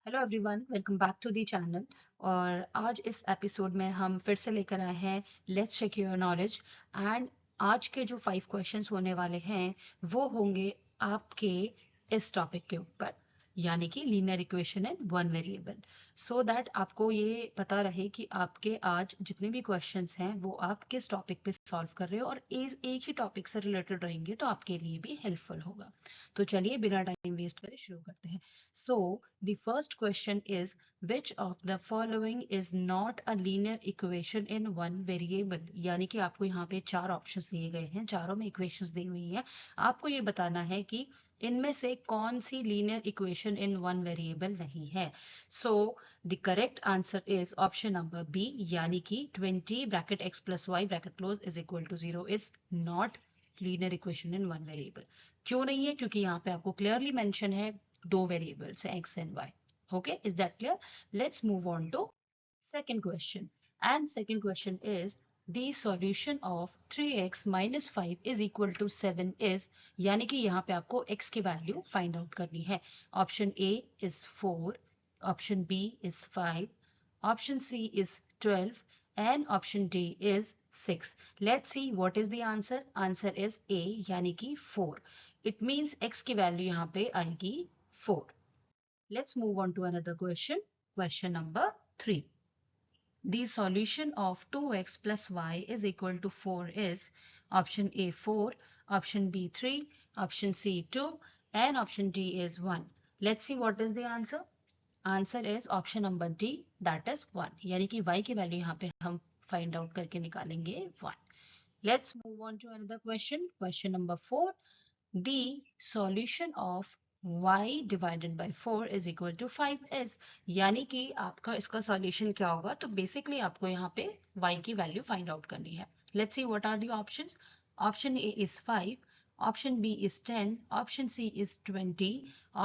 Hello everyone, welcome back to the channel. और आज इस एपिसोड में हम फिर से लेकर आए हैं let's check your knowledge. And आज के जो 5 क्वेश्चंस होने वाले हैं वो होंगे आपके इस टॉपिक के ऊपर, यानी कि linear equation in one variable. So that आपको ये पता रहे कि आपके आज जितने भी क्वेश्चंस हैं वो आप किस टॉपिक पे सॉल्व कर रहे हो, और एक ही टॉपिक से रिलेटेड रहेंगे तो आपके लिए भी हेल्पफुल होगा। तो चलिए बिना टाइम वेस्ट करे शुरू करते हैं। So, the first question is, which of the following is not a linear equation in one variable? यानी कि आपको यहाँ पे 4 ऑप्शंस दिए गए हैं, चारों में इक्वेशंस दी हुई हैं। आपको ये बताना है कि इनमें से कौन सी linear equation in one variable नहीं है। So the correct answer is option number B, यानी कि 20 bracket x plus Y bracket close is equal to 0 is not linear equation in one variable. क्यों नहीं है? क्योंकि यहाँ पे आपको क्लियरली मेंशन है दो वेरिएबल्स हैं x and y. Okay, is that clear? Let's move on to second question. And second question is, the solution of 3x minus 5 is equal to 7 is, यानी कि यहाँ पे आपको x की वैल्यू फाइंड आउट करनी है। Option A is 4, option B is 5, option C is 12, and option D is 6. Let's see what is the answer. Answer is A, यानी कि 4. It means x की वैल्यू यहाँ पे आएगी 4. Let's move on to another question. Question number 3. The solution of 2x plus y is equal to 4 is option A 4, option B 3, option C 2, and option D is 1. Let's see what is the answer. Answer is option number D, that is 1. यानी कि y की value यहाँ पे हम find out करके निकालेंगे 1. Let's move on to another question. Question number 4. The solution of y divided by 4 is equal to 5 is, यानी कि आपका इसका सॉल्यूशन क्या होगा? तो बेसिकली आपको यहाँ पे y की वैल्यू फाइंड आउट करनी है। Let's see what are the options. Option A is 5, option B is 10, option C is 20,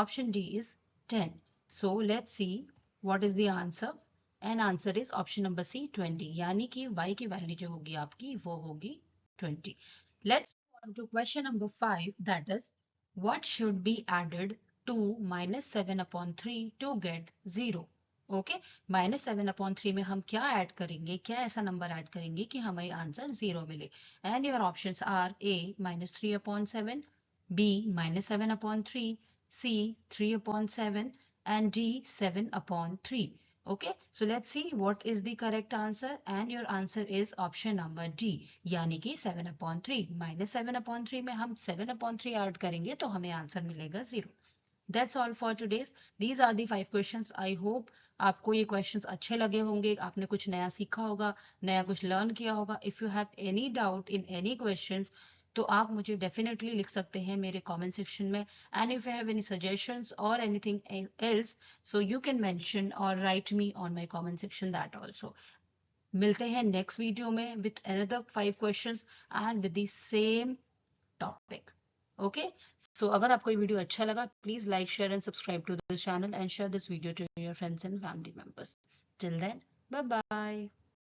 option D is 10. So let's see what is the answer. And answer is option number C 20, यानी कि y की value जो होगी आपकी वो होगी 20. Let's move on to question number 5, that is, what should be added to minus 7 upon 3 to get 0? Okay, minus 7 upon 3 में हम क्या ऐड करेंगे, क्या ऐसा नंबर ऐड करेंगे कि हमें आंसर 0 मिले? And your options are A minus 3 upon 7, B minus 7 upon 3, C 3 upon 7, and D 7 upon 3. Okay, so let's see what is the correct answer, and your answer is option number D, यानी कि 7 upon 3. Minus 7 upon 3 में हम 7 upon 3 add करेंगे तो हमें answer मिलेगा 0. That's all for today's. These are the 5 questions. I hope आपको ये questions अच्छे लगे होंगे, आपने कुछ नया सीखा होगा, नया कुछ लर्न किया होगा. If you have any doubt in any questions, तो आप मुझे डेफिनेटली लिख सकते हैं मेरे कमेंट सेक्शन में. And if you have any suggestions or anything else, so you can mention or write me on my comment section that also. मिलते हैं नेक्स्ट वीडियो में with another 5 questions and with the same topic. Okay, so अगर आपको ये video अच्छा लगा, please like, share and subscribe to this channel and share this video to your friends and family members. Till then, bye bye.